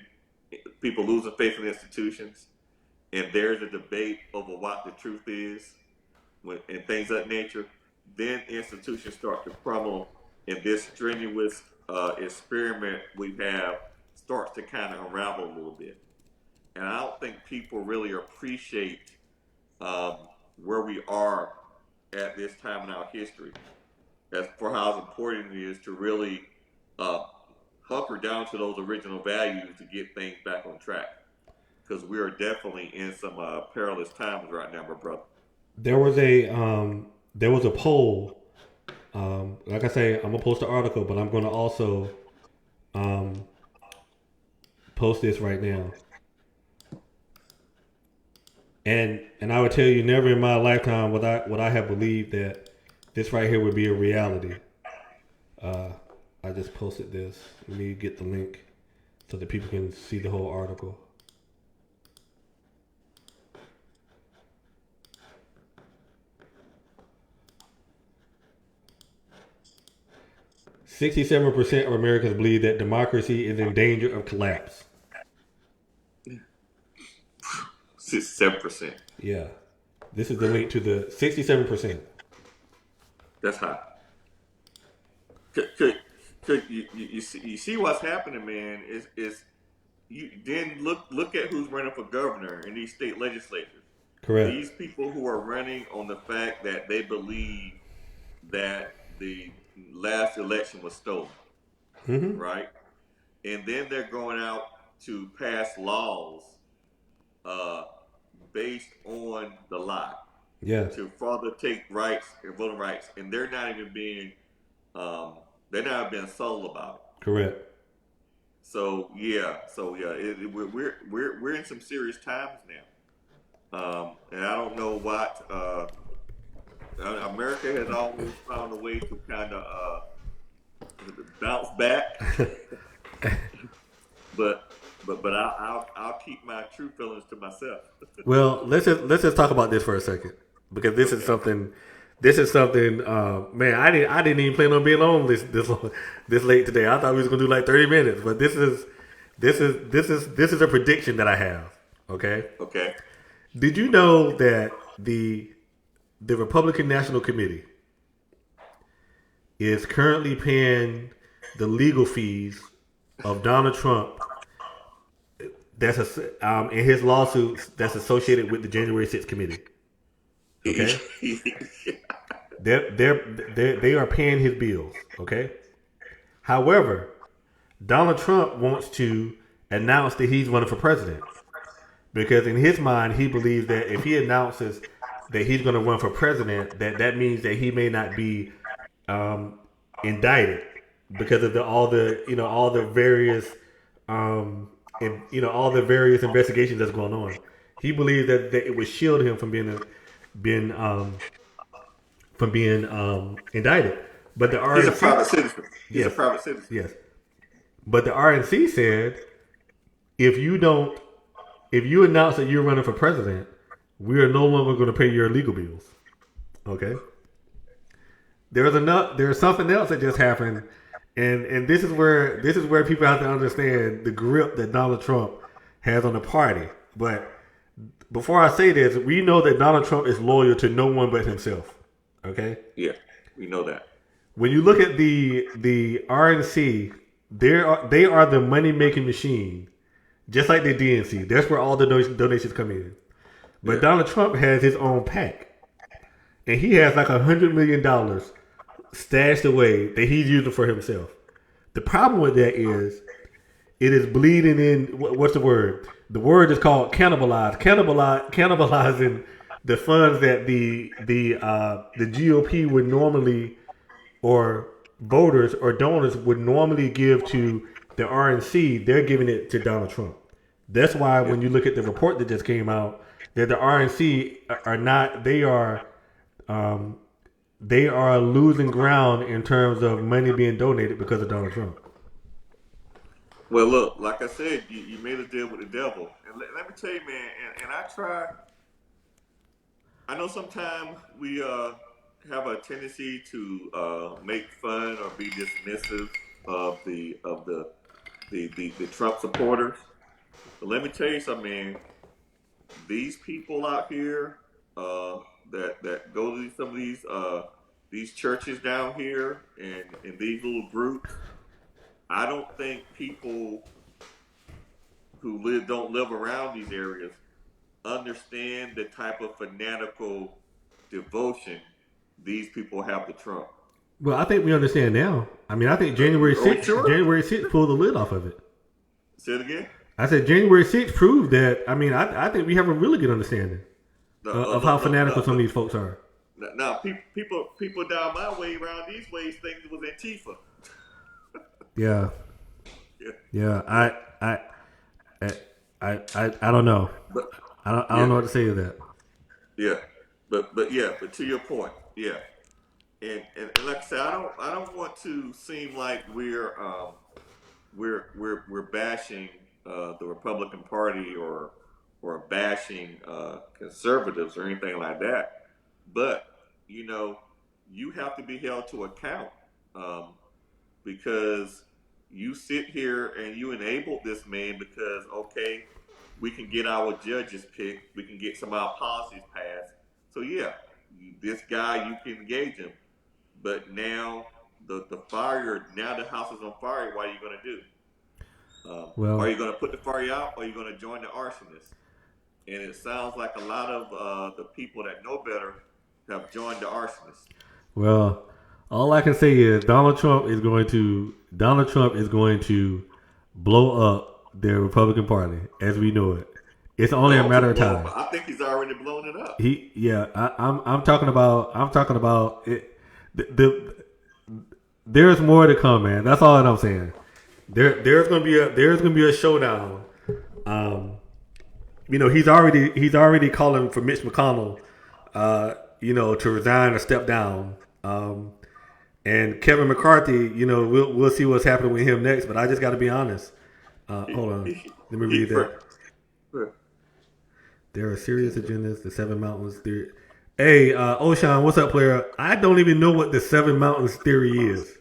people losing faith in institutions, and there's a debate over what the truth is, and things of that nature, then institutions start to crumble, and this strenuous experiment we have starts to kind of unravel a little bit. And I don't think people really appreciate where we are at this time in our history, as for how important it is to really hunker down to those original values to get things back on track. Because we are definitely in some perilous times right now, my brother. There was a poll. Like I say, I'm gonna post the article, but I'm gonna also post this right now. And I would tell you, never in my lifetime would I have believed that this right here would be a reality. I just posted this. Let me get the link so that people can see the whole article. "67% of Americans believe that democracy is in danger of collapse." 7%. Yeah. This is the link to the 67%. That's high. You see what's happening, man? Is you then look at who's running for governor in these state legislatures. Correct. These people who are running on the fact that they believe that the last election was stolen, Mm-hmm. right? And then they're going out to pass laws based on the lie, Yeah. to further take rights and voting rights, and they're not even being subtle about it. Correct. So we're in some serious times now, and I don't know what America has always found a way to kind of bounce back, but I'll keep my true feelings to myself. Well, let's just talk about this for a second, because this is something. Man, I didn't even plan on being on this late today. I thought we was gonna do like 30 minutes, but this is a prediction that I have. Okay. Okay. Did you know that the Republican National Committee is currently paying the legal fees of Donald Trump that's in his lawsuits that's associated with the January 6th committee? Okay. They are paying his bills. Okay. However, Donald Trump wants to announce that he's running for president, because in his mind he believes that if he announces that he's going to run for president, that means that he may not be indicted because of all the various all the various investigations that's going on. He believes that it would shield him from being indicted. But the RNC, He's a private citizen. He's Yes. a private citizen. yes, but the RNC said if you announce that you're running for president, we are no longer going to pay your legal bills. Okay. There's something else that just happened, and this is where people have to understand the grip that Donald Trump has on the party. But before I say this, we know that Donald Trump is loyal to no one but himself. Okay. Yeah, we know that. when you look at the RNC, they are the money making machine, just like the DNC. That's where all the donations come in. But Yeah. Donald Trump has his own PAC, and he has like $100 million stashed away that he's using for himself. The problem with that is it is bleeding in. What's the word? The word is called cannibalizing the funds that the GOP would normally, or voters or donors would normally give to the RNC. They're giving it to Donald Trump. That's why when you look at the report that just came out, that the RNC are not. They are losing ground in terms of money being donated because of Donald Trump. Well, look, like I said, you made a deal with the devil, and let me tell you, man. And I try. I know sometimes we have a tendency to make fun or be dismissive of the Trump supporters. But let me tell you something, man. These people out here that go to some of these churches down here and these little groups. I don't think people who don't live around these areas understand the type of fanatical devotion these people have to Trump. Well, I think we understand now. I mean, I think January 6th, sure? January 6th pulled the lid off of it. Say it again. I said January 6th proved that. I mean, I think we have a really good understanding of how fanatical some of these folks are. Now, people down my way around these ways think it was Antifa. Yeah, Yeah. I don't know. But I don't know what to say to that. yeah, but to your point, yeah, and like I said, I don't want to seem like we're bashing the Republican Party or bashing conservatives or anything like that, but you have to be held to account because you sit here and you enabled this man because okay, we can get our judges picked, we can get some of our policies passed. So yeah, this guy you can engage him, but now the fire, now the house is on fire. What are you going to do? Well, are you going to put the fire out, or are you going to join the arsonists? And it sounds like a lot of the people that know better have joined the arsonists. well, all I can say is Donald Trump is going to blow up the Republican Party as we know it. It's only a matter of time. I think he's already blown it up. I'm talking about it. There's more to come, man. That's all that I'm saying. There's gonna be a showdown. He's already calling for Mitch McConnell, to resign or step down. And Kevin McCarthy, we'll see what's happening with him next. But I just got to be honest. Hold on, let me read that. There are serious agendas. The Seven Mountains theory. Hey, Oshan, what's up, player? I don't even know what the Seven Mountains theory is.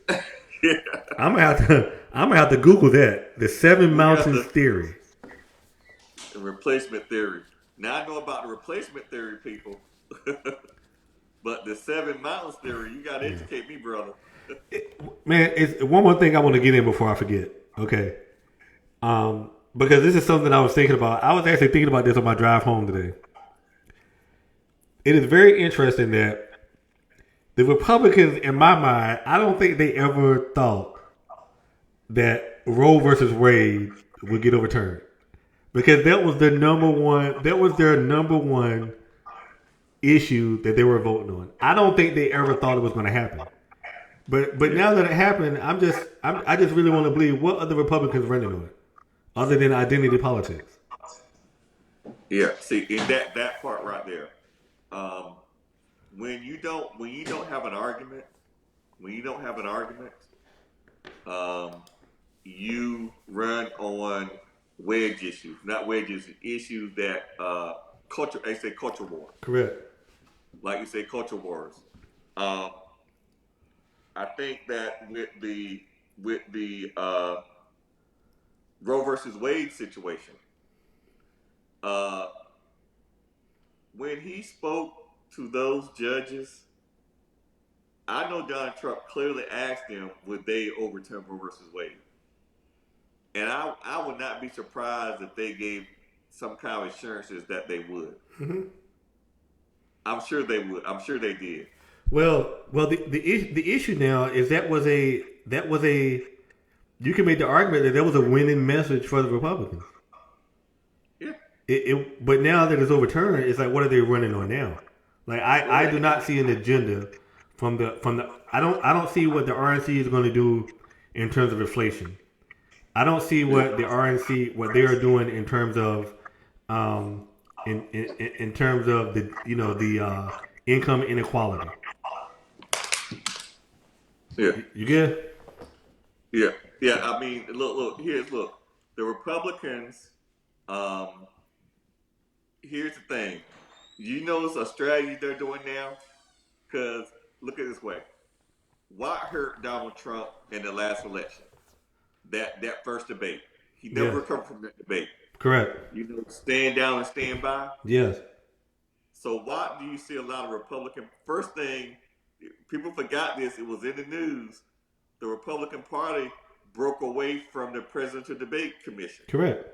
Yeah. I'm gonna have to Google that. The Seven Mountains theory. The replacement theory. Now I know about the replacement theory, people. But the Seven Mountains theory, you got to educate me, brother. Man, it's one more thing I want to get in before I forget. Okay. Because this is something I was thinking about. I was actually thinking about this on my drive home today. It is very interesting that the Republicans, in my mind, I don't think they ever thought that Roe versus Wade would get overturned. Because that was their number one issue that they were voting on. I don't think they ever thought it was going to happen. But now that it happened, I just really want to believe what other Republicans running on it, other than identity politics. Yeah, see, in that part right there, when you don't have an argument, you run on wedge issues, not wedges, issues that culture. They say culture war. Correct. Like you say, culture wars. I think that with the Roe versus Wade situation, when he spoke to those judges, I know Donald Trump clearly asked them would they overturn Roe versus Wade, and I would not be surprised if they gave some kind of assurances that they would. I'm sure they would. I'm sure they did. Well, the issue now is that was a you can make the argument that was a winning message for the Republicans. Yeah. But now that it's overturned, it's like, what are they running on now? Like, I do not see an agenda from the. I don't see what the RNC is going to do in terms of inflation. I don't see what the RNC what they are doing in terms of, in terms of the income inequality. Yeah. You good? Yeah. Yeah. I mean, look. Look. The Republicans. Here's the thing. You notice a strategy they're doing now? Because look at it this way. What hurt Donald Trump in the last election? That first debate. He never recovered from that debate. Correct. Stand down and stand by. Yes. So why do you see a lot of Republican? First thing, people forgot this. It was in the news. The Republican Party broke away from the Presidential Debate Commission. Correct.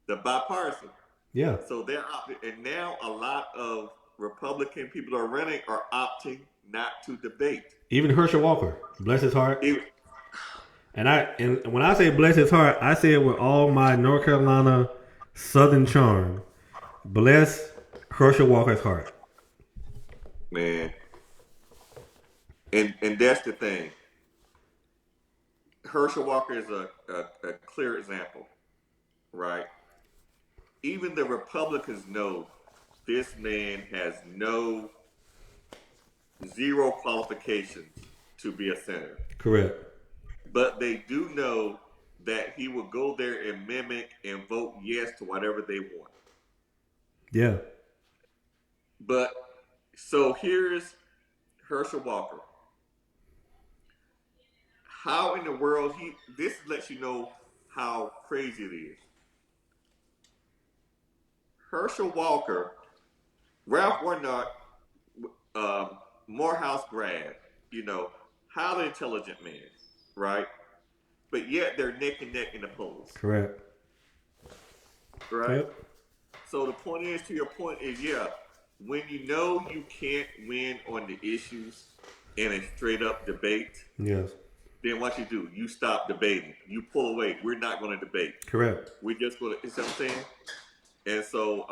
The bipartisan. Yeah. So they're opting, and now a lot of Republican people are running are opting not to debate. Even Herschel Walker, bless his heart. And when I say bless his heart, I say it with all my North Carolina Southern charm. Bless Herschel Walker's heart. Man. And that's the thing. Herschel Walker is a clear example, right? Even the Republicans know this man has zero qualifications to be a senator. Correct. But they do know that he will go there and mimic and vote yes to whatever they want. Yeah. But so here's Herschel Walker. How in the world this lets you know how crazy it is. Herschel Walker, Ralph Warnock, Morehouse grad, highly intelligent man, right? But yet they're neck and neck in the polls. Correct. Right? Yep. So the point is, to your point is, when you know you can't win on the issues in a straight up debate, yes, then what you do, you stop debating. You pull away. We're not going to debate. Correct. We're just going to, you see what I'm saying? And so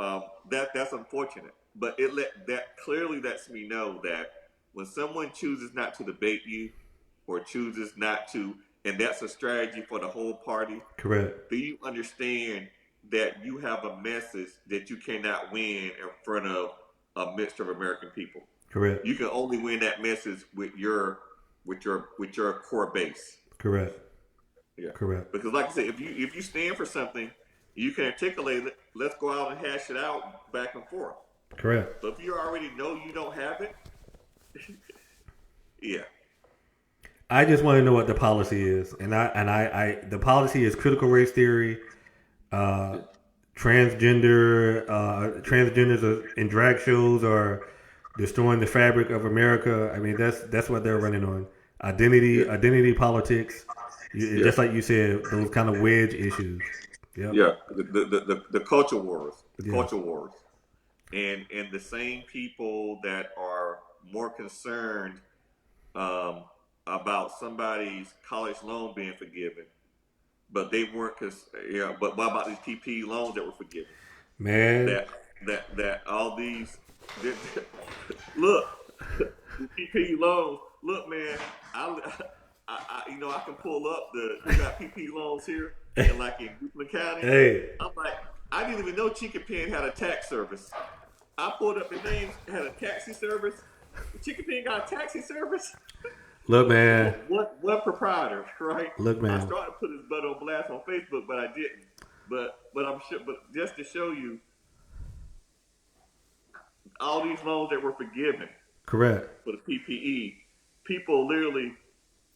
that's unfortunate. But that clearly lets me know that when someone chooses not to debate you or chooses not to, and that's a strategy for the whole party. Correct. Do you understand that you have a message that you cannot win in front of a mixture of American people? Correct. You can only win that message with your core base. Correct. Yeah. Correct. Because like I said, if you stand for something, you can articulate it. Let's go out and hash it out back and forth. Correct. But if you already know you don't have it, yeah. I just want to know what the policy is, and I the policy is critical race theory, transgenders in drag shows are destroying the fabric of America. I mean, that's what they're running on. Identity politics, just like you said, those kind of wedge issues. Yep. Yeah, the culture wars, culture wars, and the same people that are more concerned about somebody's college loan being forgiven, but they weren't. But what about these PPP loans that were forgiven? Man, that all these look, the PPP loans. Look, man, I can pull up we got PPP loans here, and like in Duplin County. Hey, I'm like, I didn't even know Chicken Pen had a tax service. I pulled up the names, had a taxi service. Chicken Pen got a taxi service. look, man. What proprietor, right? Look, man. I started to put his butt on blast on Facebook, but I didn't. But I'm sure. But just to show you, all these loans that were forgiven. Correct. For the PPE, people literally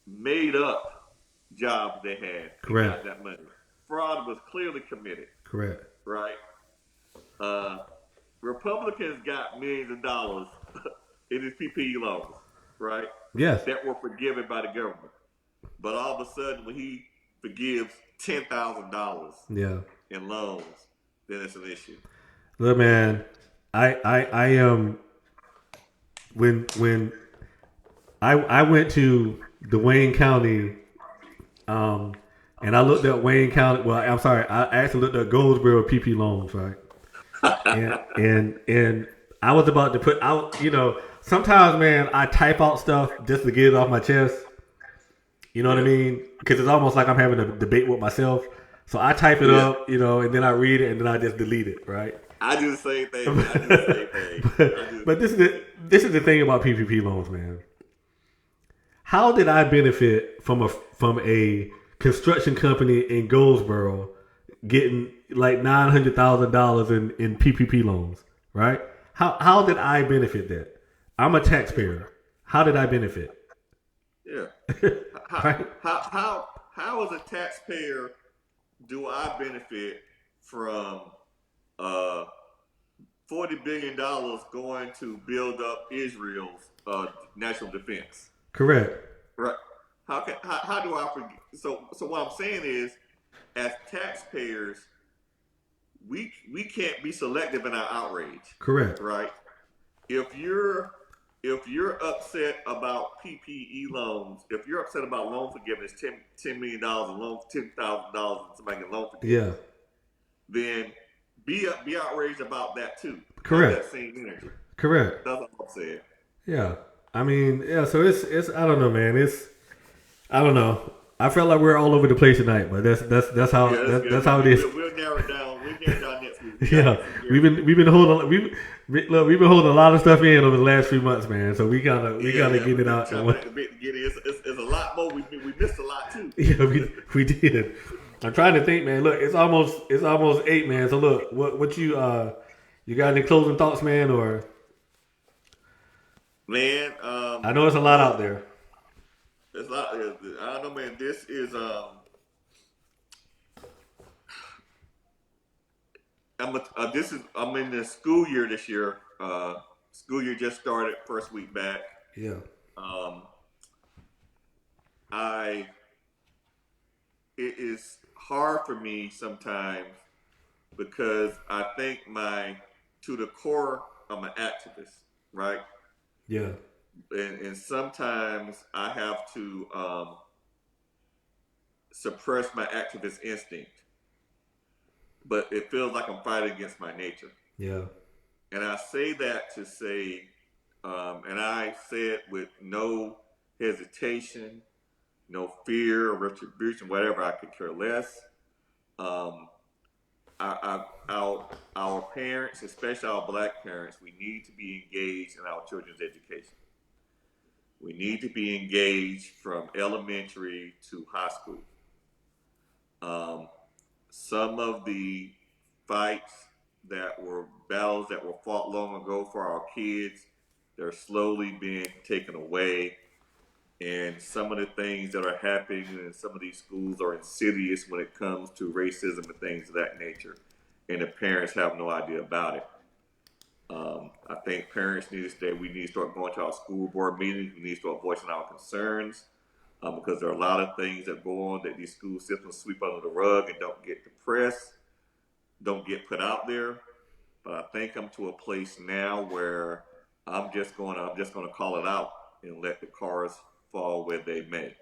made up jobs they had. Correct. Got that money. Fraud was clearly committed. Correct. Right. Republicans got millions of dollars in these PPE loans. Right. Yes. that were forgiven by the government. But all of a sudden, when he forgives $10,000 Yeah. in loans, then it's an issue. Look, man, I am when I went to the Wayne County, and I looked at Wayne County. Well, I'm sorry, I actually looked at Goldsboro PP loans, right? And I was about to put out. Sometimes, man, I type out stuff just to get it off my chest. You know what I mean? Because it's almost like I'm having a debate with myself. So I type it up, and then I read it, and then I just delete it, right? I do the same thing. I do the same thing. But this is the thing about PPP loans, man. How did I benefit from a construction company in Goldsboro getting like $900,000 in PPP loans, right? How did I benefit that? I'm a taxpayer. How did I benefit? Yeah. Right? How as a taxpayer do I benefit from $40 billion going to build up Israel's national defense? Correct. Right. How do I forget? So what I'm saying is, as taxpayers, we can't be selective in our outrage. Correct. Right. If you're upset about PPE loans, if you're upset about loan forgiveness, $10 million and loan $10,000 and somebody get loan forgiveness, then be outraged about that too. Correct. Have that same energy. Correct. That's what I'm saying. Yeah. I mean, yeah. So it's I don't know, man. I don't know. I felt like we're all over the place tonight, but that's how that's how it is. We'll narrow it down. We'll narrow it down next week. Yeah, we've been holding we've been holding a lot of stuff in over the last few months, man. So we gotta get it out. It's a lot more. We missed a lot too. Yeah, we did. I'm trying to think, man. Look, it's almost 8, man. So look, what you got any closing thoughts, man? Or man, I know it's a lot out there. It's a lot. I don't know, man. This is I'm in the school year this year. School year just started, first week back. Yeah. It is hard for me sometimes because I think to the core, I'm an activist, right? Yeah. And sometimes I have to suppress my activist instinct. But it feels like I'm fighting against my nature. Yeah. And I say that to say, and I say it with no hesitation, no fear or retribution, whatever. I could care less. Our parents, especially our black parents, we need to be engaged in our children's education. We need to be engaged from elementary to high school. Some of the battles that were fought long ago for our kids, they're slowly being taken away. And some of the things that are happening in some of these schools are insidious when it comes to racism and things of that nature. And the parents have no idea about it. I think parents we need to start going to our school board meetings. We need to start voicing our concerns because there are a lot of things that go on that these school systems sweep under the rug and don't get the press, don't get put out there. But I think I'm to a place now where I'm just going to call it out and let the cards fall where they may.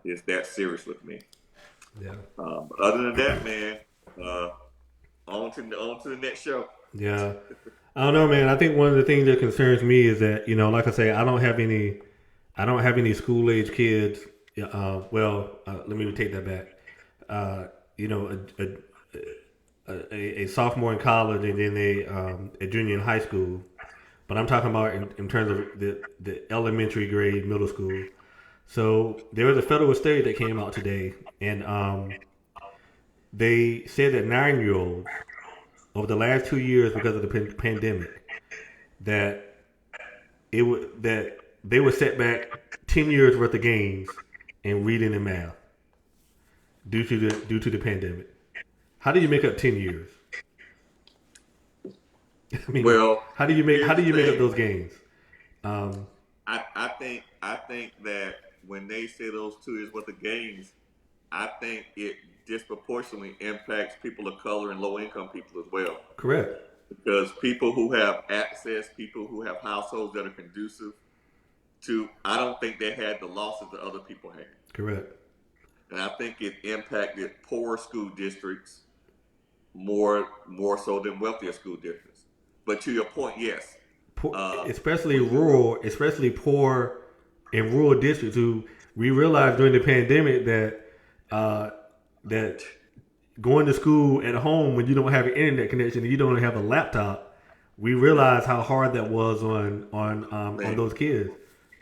It's that serious with me. Yeah. But other than that, man, on to the next show. Yeah. I don't know, man. I think one of the things that concerns me is that, like I say, I don't have any school age kids. Let me take that back. A sophomore in college and then a junior in high school. But I'm talking about in terms of the elementary grade, middle school. So there was a federal study that came out today, and they said that 9-year-olds over the last 2 years, because of the pandemic, that they were set back 10 years worth of gains in reading and math due to the pandemic. How do you make up 10 years? I mean, Well, how do you make up those gains? I think that when they say those 2 years worth of gains, I think it disproportionately impacts people of color and low income people as well. Correct. Because people who have access, people who have households that are conducive to, I don't think they had the losses that other people had. Correct. And I think it impacted poor school districts more so than wealthier school districts. But to your point, yes. Especially poor in rural districts who we realized during the pandemic that going to school at home when you don't have an internet connection and you don't have a laptop, we realized how hard that was on those kids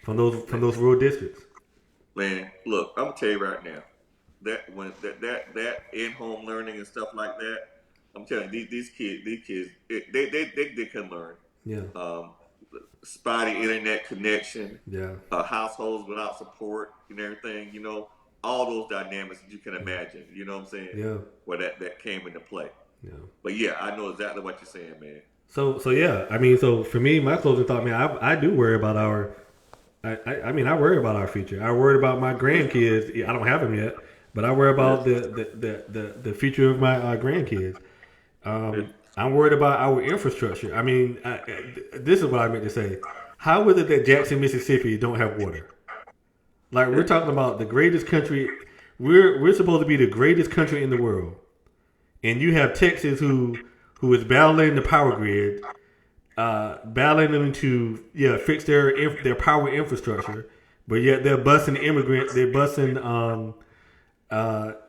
from those rural districts. Man, look, I'm gonna tell you right now, that in-home learning and stuff like that, I'm telling you, these kids, they can learn. Yeah. Spotty internet connection. Yeah. Households without support and everything. All those dynamics that you can imagine. You know what I'm saying? Yeah. Where that came into play. Yeah. But yeah, I know exactly what you're saying, man. So yeah, I mean, so for me, my closing thought, man, I do worry about our. I worry about our future. I worry about my grandkids. I don't have them yet, but I worry about the future of my grandkids. I'm worried about our infrastructure. I mean, this is what I meant to say. How is it that Jackson, Mississippi don't have water? Like, we're talking about the greatest country. We're supposed to be the greatest country in the world. And you have Texas who is battling the power grid, battling them to fix their power infrastructure, but yet they're busing immigrants. They're busing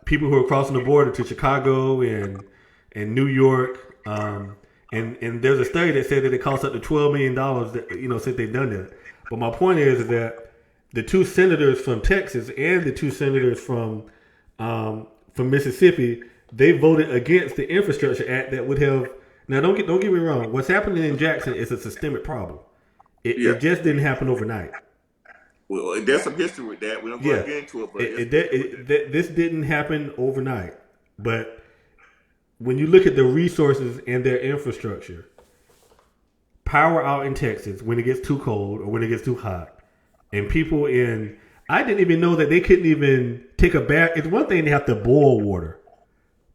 people who are crossing the border to Chicago and New York. And there's a study that said that it costs up to $12 million since they've done that. But my point is that the 2 senators from Texas and the 2 senators from Mississippi, they voted against the Infrastructure Act that would have. Now, don't get me wrong. What's happening in Jackson is a systemic problem. It just didn't happen overnight. Well, there's some history with that. We don't go get into it, but this didn't happen overnight. But when you look at the resources and their infrastructure, power out in Texas when it gets too cold or when it gets too hot, and people I didn't even know that they couldn't even take a bath. It's one thing to have to boil water,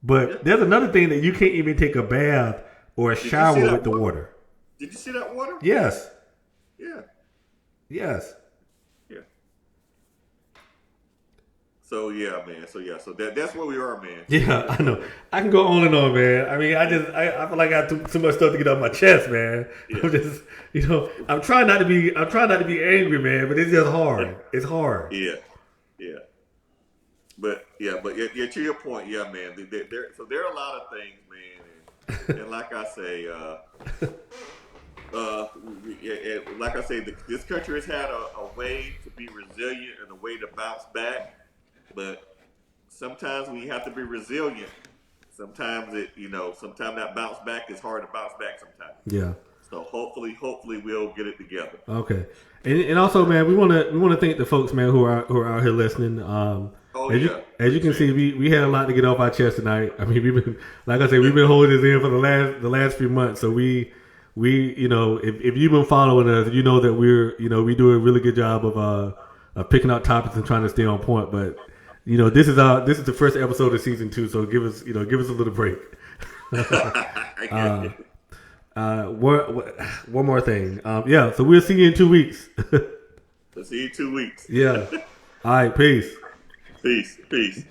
but there's another thing that you can't even take a bath or a shower with the water. Did you see that water? Yes. Yeah. Yes. Yeah. So yeah, man. So that's where we are, man. Yeah, I know. I can go on and on, man. I mean, I feel like I got too much stuff to get off my chest, man. Yeah. I'm just, I'm trying not to be angry, man, but it's just hard. It's hard. Yeah. But to your point, yeah, man. There are a lot of things, man, and like I say, this country has had a way to be resilient and a way to bounce back. But sometimes when you have to be resilient, sometimes that bounce back is hard to bounce back sometimes. Yeah. So hopefully we'll get it together. Okay. And also, man, we want to thank the folks, man, who are out here listening. As you can see, we had a lot to get off our chest tonight. I mean, we've been holding this in for the last few months. So we if you've been following us, you know that we do a really good job of picking out topics and trying to stay on point. But this is the first episode of season 2, so give us a little break. One more thing. So we'll see you in 2 weeks. We'll see you in 2 weeks. Yeah. All right. Peace. Peace.